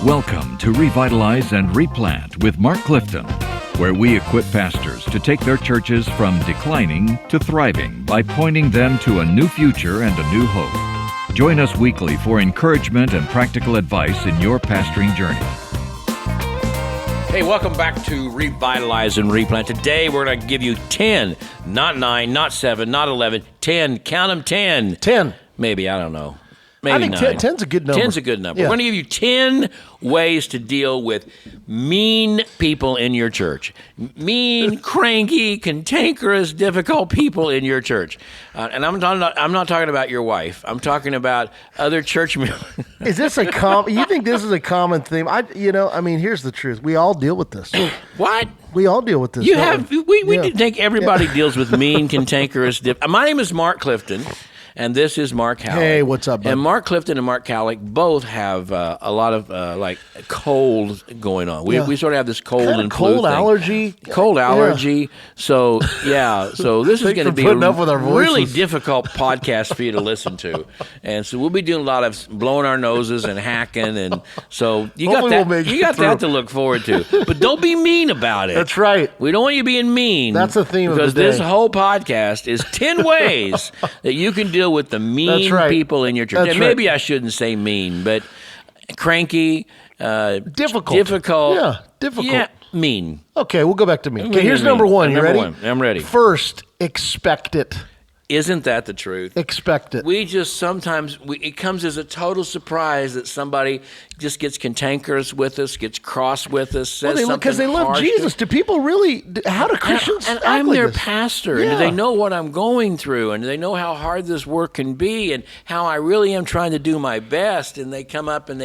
Welcome to Revitalize and Replant with Mark Clifton, where we equip pastors to take their churches from declining to thriving by pointing them to a new future and a new hope. Join us weekly for encouragement and practical advice in your pastoring journey. Hey, welcome back to Revitalize and Replant. Today, we're going to give you 10, not 9, not 7, not 11, 10. Count them 10. 10. Maybe, I don't know. Maybe I think 9. 10's a good number. 10's a good number. Yeah. We're going to give you 10 ways to deal with mean people in your church. Mean, cranky, cantankerous, difficult people in your church. And I'm not talking about your wife. I'm talking about other church members. Is this you think this is a common theme? Here's the truth. We all deal with this. What? We all deal with this. We think everybody deals with mean, cantankerous. My name is Mark Clifton. And this is Mark Hallock. Hey, what's up, bud? And Mark Clifton and Mark Hallock both have a lot of cold going on. We sort of have this cold and flu cold thing. allergy. Cold allergy. So this is going to be a really difficult podcast for you to listen to. And so we'll be doing a lot of blowing our noses and hacking, and so you got that to look forward to. But don't be mean about it. That's right. We don't want you being mean. That's the theme of the day. Because this whole podcast is 10 ways that you can deal with the mean people in your church. That's and maybe I shouldn't say mean, but cranky, difficult. Yeah, difficult. Yeah, mean. Okay, we'll go back to mean. Okay, here's number one. You ready? I'm ready. First, expect it. Isn't that the truth? Expect it. We just sometimes, it comes as a total surprise that somebody just gets cantankerous with us, gets cross with us, says something because they love Jesus. Do people really, how do Christians And act I'm like their this? pastor, Yeah. and do they know what I'm going through, and do they know how hard this work can be, and how I really am trying to do my best, and they come up and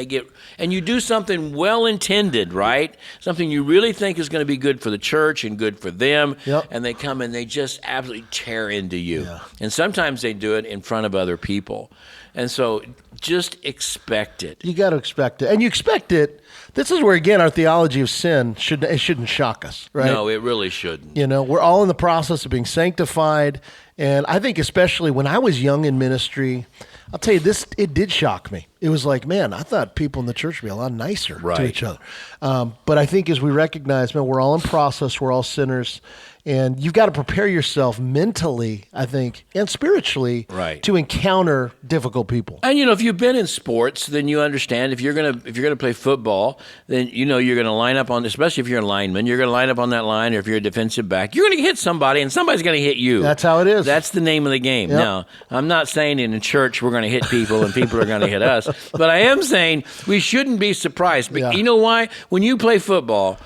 and you do something well-intended, right? Something you really think is going to be good for the church and good for them, and they come and they just absolutely tear into you. Yeah. And sometimes they do it in front of other people. And so just expect it. You got to expect it. And you expect it. This is where, again, our theology of sin shouldn't shock us, right? No, it really shouldn't. We're all in the process of being sanctified. And I think especially when I was young in ministry, I'll tell you this, it did shock me. It was like, man, I thought people in the church would be a lot nicer to each other. But I think as we recognize, man, we're all in process, we're all sinners. And you've got to prepare yourself mentally, I think, and spiritually to encounter difficult people. And if you've been in sports, then you understand if you're gonna play football, then you're gonna line up on, especially if you're a lineman, you're gonna line up on that line, or if you're a defensive back, you're gonna hit somebody, and somebody's gonna hit you. That's how it is. That's the name of the game. Yep. Now, I'm not saying in a church we're gonna hit people and people are gonna hit us, but I am saying we shouldn't be surprised. But you know why? When you play football,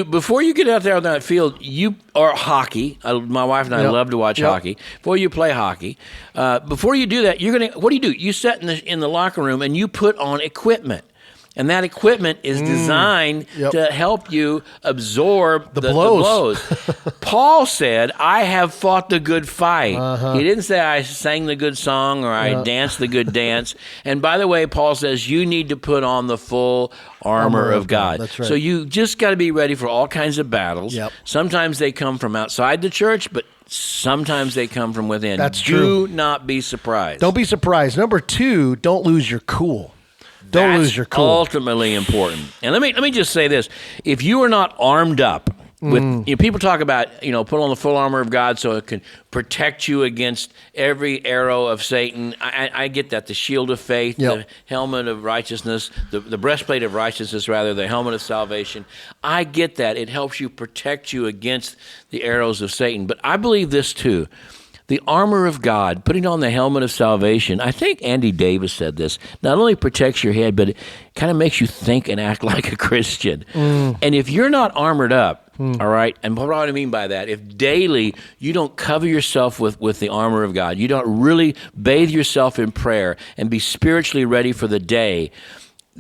before you get out there on that field, or hockey. My wife and I love to watch hockey. Before you play hockey, before you do that, what do? You sit in the locker room and you put on equipment. And that equipment is designed to help you absorb the blows. Paul said, I have fought the good fight. He didn't say I sang the good song or I danced the good dance. And by the way, Paul says you need to put on the full armor of God. That's right. So you just got to be ready for all kinds of battles. Yep. Sometimes they come from outside the church, but sometimes they come from within. That's true. Do not be surprised. Don't be surprised. Number 2, don't lose your cool. Don't lose your cool. Ultimately important. And let me just say this: if you are not armed up with, people talk about put on the full armor of God so it can protect you against every arrow of Satan. I get that. The shield of faith, the helmet of righteousness, the breastplate of righteousness, rather, the helmet of salvation. I get that. It helps you protect you against the arrows of Satan. But I believe this too. The armor of God, putting on the helmet of salvation, I think Andy Davis said this, not only protects your head, but it kind of makes you think and act like a Christian. And if you're not armored up, all right, and what do I mean by that? If daily you don't cover yourself with the armor of God, you don't really bathe yourself in prayer and be spiritually ready for the day,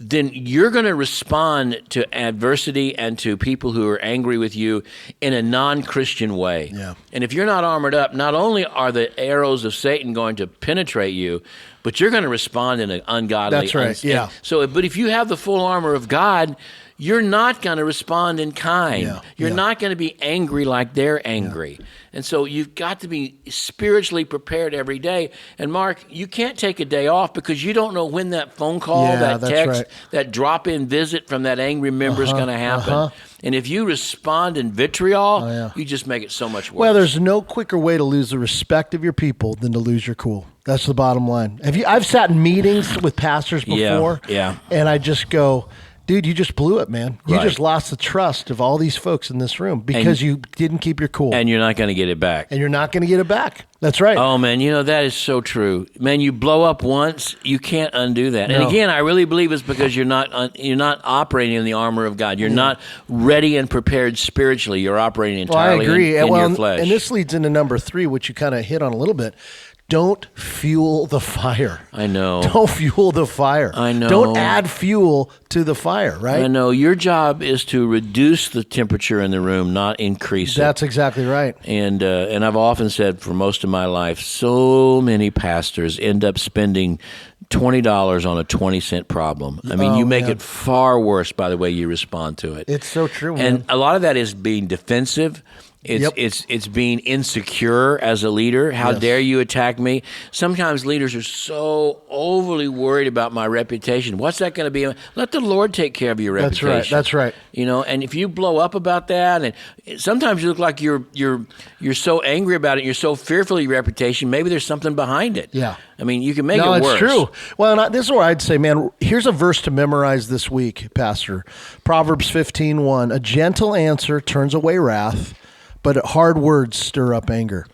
then you're going to respond to adversity and to people who are angry with you in a non-Christian way. Yeah. And if you're not armored up, not only are the arrows of Satan going to penetrate you, but you're going to respond in an ungodly. That's right. But if you have the full armor of God, you're not going to respond in kind. Yeah, You're not going to be angry like they're angry. Yeah. And so you've got to be spiritually prepared every day. And Mark, you can't take a day off because you don't know when that phone call, that text, that drop-in visit from that angry member is going to happen. And if you respond in vitriol, you just make it so much worse. Well, there's no quicker way to lose the respect of your people than to lose your cool. That's the bottom line. I've sat in meetings with pastors before, and I just go, dude, you just blew it, man. You just lost the trust of all these folks in this room because you didn't keep your cool. And you're not going to get it back. And you're not going to get it back. That's right. Oh, man, that is so true. Man, you blow up once, you can't undo that. No. And again, I really believe it's because you're not operating in the armor of God. You're not ready and prepared spiritually. You're operating entirely in your flesh. And this leads into number 3, which you kind of hit on a little bit. Don't fuel the fire. I know. Don't fuel the fire. I know. Don't add fuel to the fire, right? I know. Your job is to reduce the temperature in the room, not increase it. That's exactly right. And I've often said for most of my life, so many pastors end up spending $20 on a 20-cent problem. I mean, you make it far worse by the way you respond to it. It's so true, man. And a lot of that is being defensive. It's being insecure as a leader. How dare you attack me? Sometimes leaders are so overly worried about my reputation. What's that going to be? Let the Lord take care of your reputation. That's right. And if you blow up about that, and sometimes you look like you're so angry about it, you're so fearful of your reputation, maybe there's something behind it. Yeah. I mean, you can make it worse. No, it's true. Well, this is where I'd say, man, here's a verse to memorize this week, Pastor. Proverbs 15:1. A gentle answer turns away wrath, but hard words stir up anger.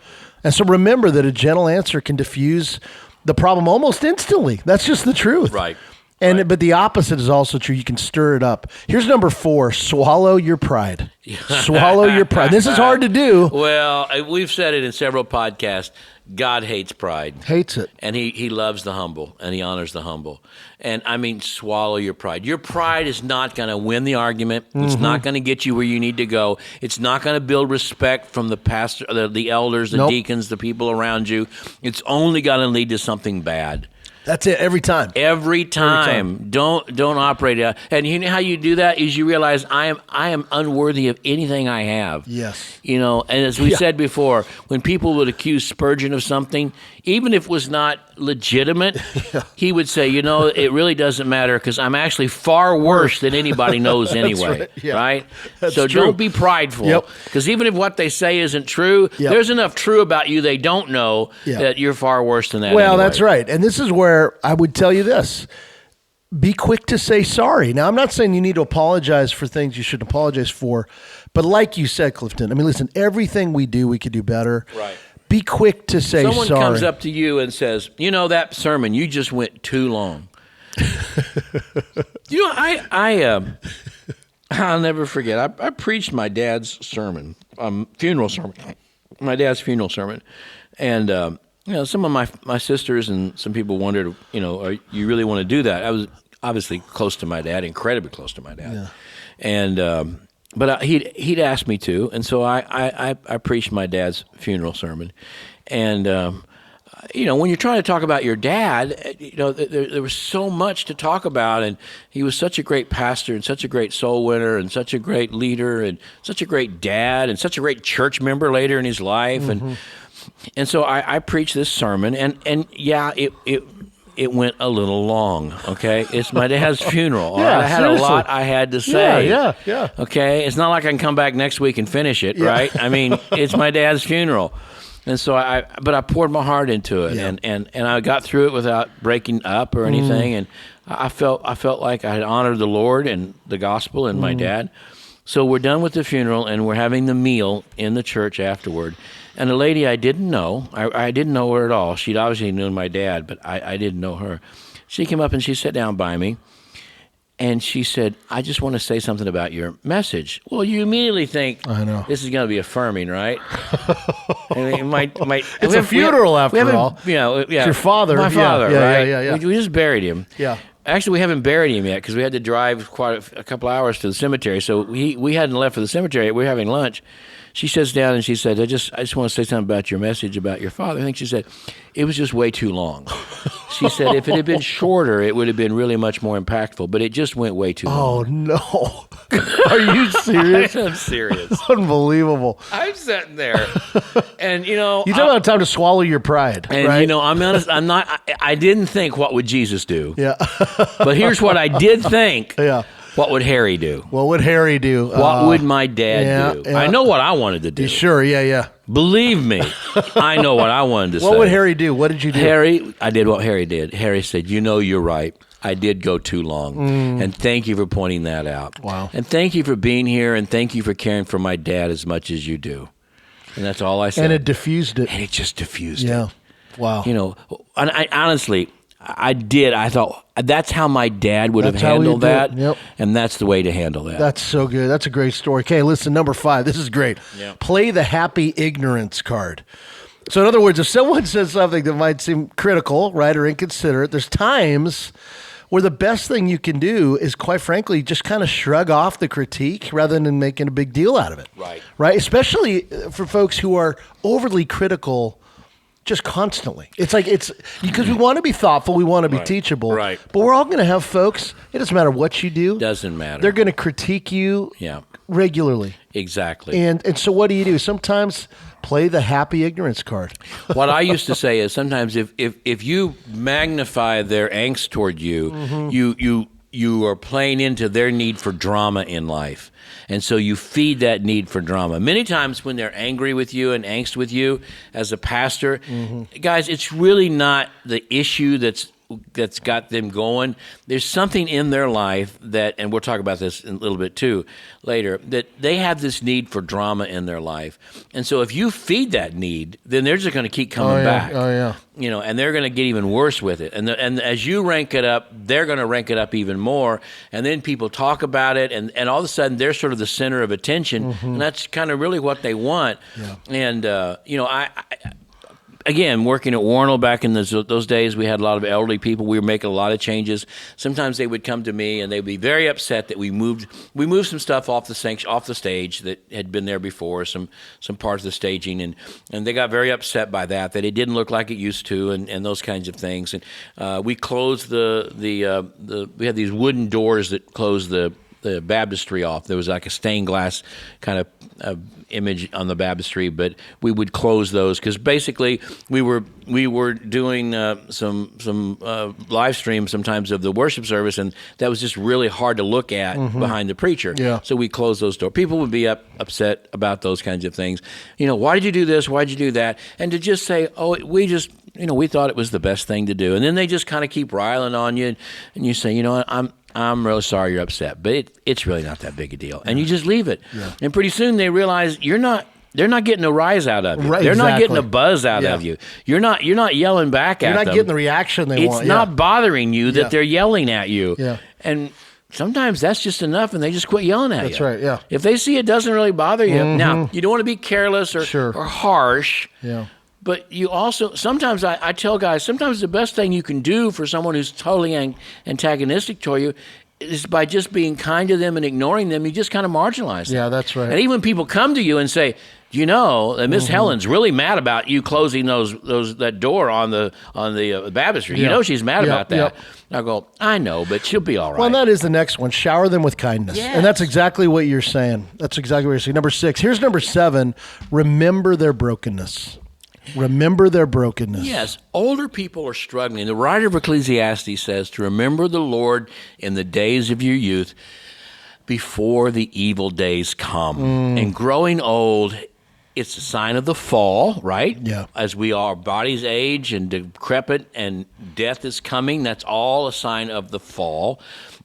And so remember that a gentle answer can diffuse the problem almost instantly. That's just the truth. Right. But the opposite is also true. You can stir it up. Here's number 4, swallow your pride. Swallow your pride. This is hard to do. Well, we've said it in several podcasts. God hates pride. Hates it. And he loves the humble, and he honors the humble. And I mean, swallow your pride. Your pride is not going to win the argument. It's not going to get you where you need to go. It's not going to build respect from the pastor, the elders, the deacons, the people around you. It's only going to lead to something bad. That's it every time. Every time. Don't operate it. And you know how you do that is you realize I am unworthy of anything I have. Yes. And as we said before, when people would accuse Spurgeon of something, even if it was not legitimate, he would say, it really doesn't matter because I'm actually far worse than anybody knows anyway. Right? So true. Don't be prideful. Because even if what they say isn't true, there's enough true about you they don't know that you're far worse than that anyway. That's right. And this is where I would tell you this. Be quick to say sorry. Now, I'm not saying you need to apologize for things you shouldn't apologize for, but like you said, Clifton, I mean, listen, everything we do, we could do better. Right. Be quick to say Someone sorry. comes up to you and says, that sermon, you just went too long. I'll never forget. I preached my dad's sermon, funeral sermon, my dad's funeral sermon. And, some of my sisters and some people wondered, you really want to do that? I was obviously close to my dad, incredibly close to my dad. Yeah. And, but he'd asked me to, and so I preached my dad's funeral sermon. And, when you're trying to talk about your dad, there was so much to talk about, and he was such a great pastor and such a great soul winner and such a great leader and such a great dad and such a great church member later in his life. Mm-hmm. And so I preached this sermon, and it went a little long, okay? It's my dad's funeral. Yeah, I had seriously. a lot I had to say. Yeah. Okay? It's not like I can come back next week and finish it, right? I mean, it's my dad's funeral. And so I poured my heart into it, and I got through it without breaking up or anything, and I felt like I had honored the Lord and the gospel and my dad. So we're done with the funeral, and we're having the meal in the church afterward. And a lady I didn't know, I didn't know her at all. She'd obviously known my dad, but I didn't know her. She came up and she sat down by me, and she said, I just want to say something about your message. Well, you immediately think, I know. This is going to be affirming, right? I mean, it's a funeral after all. It's your father. My father, right? Yeah. We just buried him. Yeah. Actually, we haven't buried him yet because we had to drive quite a couple hours to the cemetery. So we hadn't left for the cemetery. We were having lunch. she sits down and she said, I just want to say something about your message about your father. I think she said, it was just way too long. She said, if it had been shorter, it would have been really much more impactful, but it just went way too long. Oh, no. Are you serious? I'm serious. Unbelievable. I'm sitting there, and You talk about time to swallow your pride, and right? I'm honest. I didn't think, what would Jesus do? Yeah. But here's what I did think. Yeah. What would Harry do? What would Harry do? What would my dad do? yeah. I know what I wanted to do. Sure, yeah. Believe me, I know what I wanted to say. What would Harry do? What did you do? I did what Harry did. Harry said, you're right. I did go too long. And thank you for pointing that out. Wow. And thank you for being here, and thank you for caring for my dad as much as you do. And that's all I said. And it diffused it. And it just diffused it. Yeah. Wow. And I honestly, I thought that's how my dad would have That's how handled he'd do that. it. Yep. And that's the way to handle that. That's so good. That's a great story. Okay, listen, number 5. This is great. Yeah. Play the happy ignorance card. So in other words, if someone says something that might seem critical, right, or inconsiderate, there's times where the best thing you can do is, quite frankly, just kind of shrug off the critique rather than making a big deal out of it. Right. Right? Especially for folks who are overly critical just constantly. It's because we want to be thoughtful, we want to be teachable. Right. But we're all going to have folks, it doesn't matter what you do. Doesn't matter. They're going to critique you regularly. Exactly. And so what do? Sometimes play the happy ignorance card. What I used to say is sometimes if you magnify their angst toward you, you are playing into their need for drama in life. And so you feed that need for drama. Many times when they're angry with you and angst with you as a pastor, guys, it's really not the issue that's got them going. There's something in their life that, and we'll talk about this in a little bit too later, that they have this need for drama in their life. And so if you feed that need, then they're just going to keep coming back. Oh, yeah. And they're going to get even worse with it. And as you rank it up, they're going to rank it up even more. And then people talk about it, and all of a sudden they're sort of the center of attention. And that's kind of really what they want. Yeah. And, again, working at Warnell back in those days, we had a lot of elderly people. We were making a lot of changes. Sometimes they would come to me and they'd be very upset that we moved some stuff off the stage that had been there before, some parts of the staging, and they got very upset by that it didn't look like it used to, and those kinds of things. And we closed we had these wooden doors that closed the baptistry off. There was like a stained glass kind of image on the baptistry, but we would close those because basically we were doing some live streams sometimes of the worship service, and that was just really hard to look at behind the preacher. Yeah. So we closed those doors. People would be upset about those kinds of things. Why did you do this? Why did you do that? And to just say, we just we thought it was the best thing to do, and then they just kind of keep riling on you, and you say, I'm really sorry you're upset, but it's really not that big a deal. And you just leave it. Yeah. And pretty soon they realize they're not getting a rise out of you. Right, they're not getting a buzz out of you. You're not yelling back at them. You're not getting the reaction they want. It's not bothering you that they're yelling at you. Yeah. And sometimes that's just enough, and they just quit yelling at you. That's right, yeah. If they see it doesn't really bother you. Now, you don't want to be careless or harsh. Yeah. But you also, sometimes I tell guys, sometimes the best thing you can do for someone who's totally antagonistic toward you is by just being kind to them and ignoring them, you just kind of marginalize them. Yeah, that's right. And even when people come to you and say, that Miss Helen's really mad about you closing that door on the baptistry. Yeah. She's mad about that. Yep. I go, I know, but she'll be all right. Well, that is the next one. Shower them with kindness. Yes. And that's exactly what you're saying. That's exactly what you're saying. Number 6. Here's number 7. Remember their brokenness. Remember their brokenness. Yes, older people are struggling. The writer of Ecclesiastes says to remember the Lord in the days of your youth before the evil days come. And growing old, it's a sign of the fall, right? Yeah. As our bodies age and decrepit and death is coming, that's all a sign of the fall.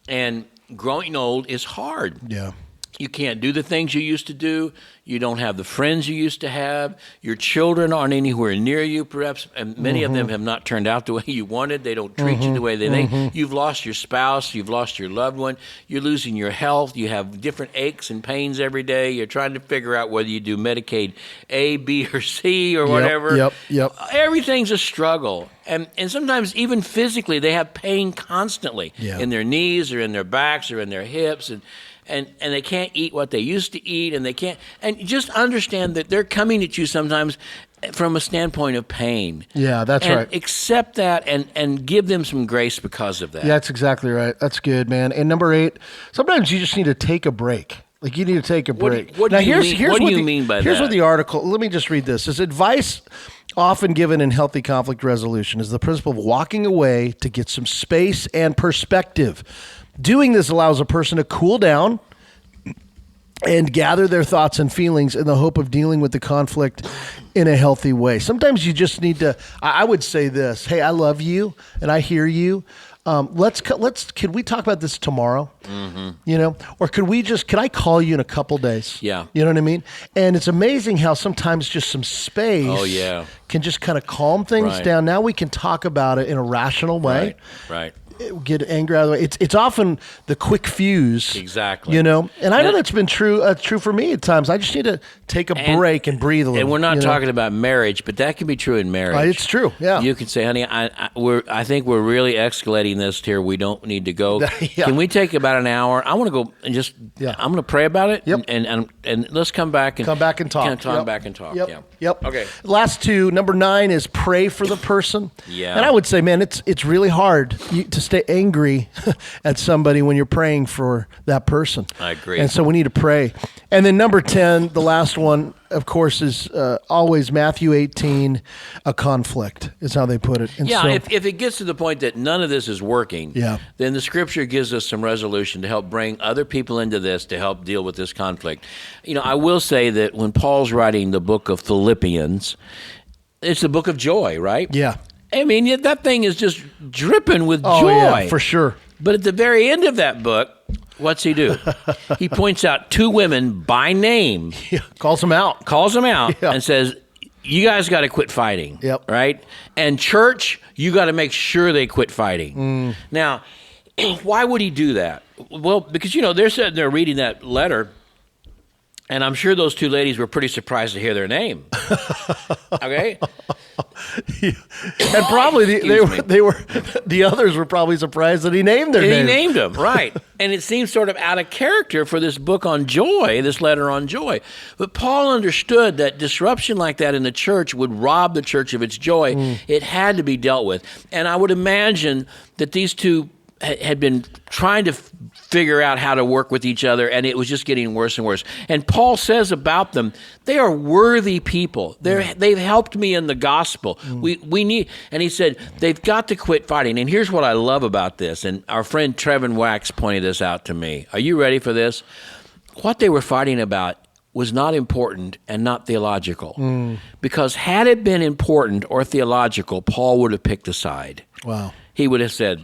And growing old is hard. Yeah. You can't do the things you used to do. You don't have the friends you used to have. Your children aren't anywhere near you, perhaps, and many of them have not turned out the way you wanted. They don't treat you the way they think. You've lost your spouse. You've lost your loved one. You're losing your health. You have different aches and pains every day. You're trying to figure out whether you do Medicaid A, B, or C, or whatever. Yep. Everything's a struggle. And sometimes even physically, they have pain constantly in their knees or in their backs or in their hips. and they can't eat what they used to eat, and they can't. And just understand that they're coming at you sometimes from a standpoint of pain. Yeah, that's and right. Accept that and give them some grace because of that. Yeah, that's exactly right. That's good, man. And number 8, sometimes you just need to take a break. Like, you need to take a break. What do you mean by that? Here's what the article, let me just read this. It's advice often given in healthy conflict resolution is the principle of walking away to get some space and perspective. Doing this allows a person to cool down and gather their thoughts and feelings in the hope of dealing with the conflict in a healthy way. Sometimes you just need to, I would say this, hey, I love you and I hear you. Could we talk about this tomorrow? Mm-hmm. You know, or could I call you in a couple days? Yeah. You know what I mean? And it's amazing how sometimes just some space can just kind of calm things down. Now we can talk about it in a rational way. Right. Get anger out of the way. It's often the quick fuse. Exactly. You know, and I know that's been true for me at times. I just need to take a break and breathe a little. And we're not talking about marriage, but that can be true in marriage. It's true. Yeah. You can say, honey, I think we're really escalating this here. We don't need to go. Yeah. Can we take about an hour? I want to go and just. Yeah. I'm going to pray about it. Yep. And let's come back and talk. Back and talk. Yep. Yeah. Yep. Okay. Last 2. Number 9 is pray for the person. Yeah. And I would say, man, it's really hard to stay angry at somebody when you're praying for that person. I agree. And so we need to pray. And then number 10, the last one, of course, is always Matthew 18, a conflict is how they put it. And if it gets to the point that none of this is working, then the Scripture gives us some resolution to help bring other people into this to help deal with this conflict. You know, I will say that when Paul's writing the book of Philippians, it's the book of joy, right? Yeah. I mean, that thing is just dripping with joy. Yeah, for sure. But at the very end of that book, what's he do? He points out 2 women by name. Yeah, calls them out. And says, you guys got to quit fighting. Yep. Right? And church, you got to make sure they quit fighting. Now, why would he do that? Well, because, they're sitting there reading that letter, and I'm sure those 2 ladies were pretty surprised to hear their name. Okay? And probably the others were probably surprised that he named their name. He named them, right. And it seems sort of out of character for this book on joy, this letter on joy. But Paul understood that disruption like that in the church would rob the church of its joy. It had to be dealt with. And I would imagine that these 2 had been trying to figure out how to work with each other, and it was just getting worse and worse. And Paul says about them, they are worthy people. They've helped me in the gospel. We need, and he said, they've got to quit fighting. And here's what I love about this, and our friend Trevin Wax pointed this out to me. Are you ready for this? What they were fighting about was not important and not theological. Because had it been important or theological, Paul would have picked a side. Wow. He would have said,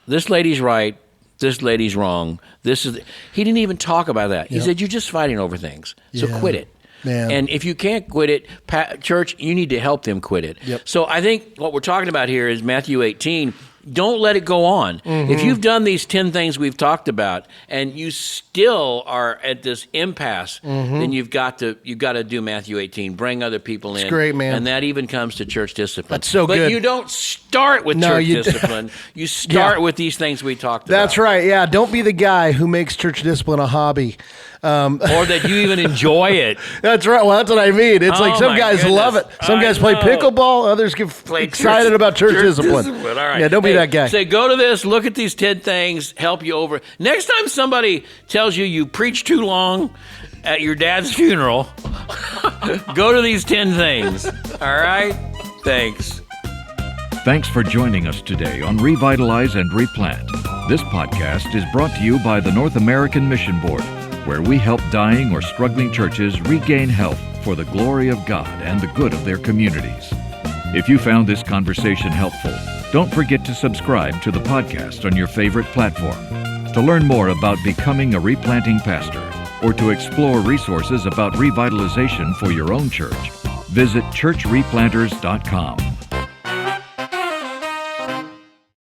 this lady's right, this lady's wrong. He didn't even talk about that. He said, you're just fighting over things, so quit it. Man. And if you can't quit it, church, you need to help them quit it. Yep. So I think what we're talking about here is Matthew 18. Don't let it go on. If you've done these 10 things we've talked about and you still are at this impasse, then you've got to do Matthew 18. Bring other people in. It's great, man. And that even comes to church discipline. That's so good. But you don't start with church discipline. You start with these things we talked about. That's right. Yeah. Don't be the guy who makes church discipline a hobby. Or that you even enjoy it. That's right. Well, that's what I mean. It's like some guys love it. Some guys play pickleball. Others get excited about church discipline. All right. Yeah, don't be that guy. Say, go to this, look at these 10 things, help you over. Next time somebody tells you preach too long at your dad's funeral, go to these 10 things. All right? Thanks. Thanks for joining us today on Revitalize and Replant. This podcast is brought to you by the North American Mission Board, where we help dying or struggling churches regain health for the glory of God and the good of their communities. If you found this conversation helpful, don't forget to subscribe to the podcast on your favorite platform. To learn more about becoming a replanting pastor or to explore resources about revitalization for your own church, visit churchreplanters.com.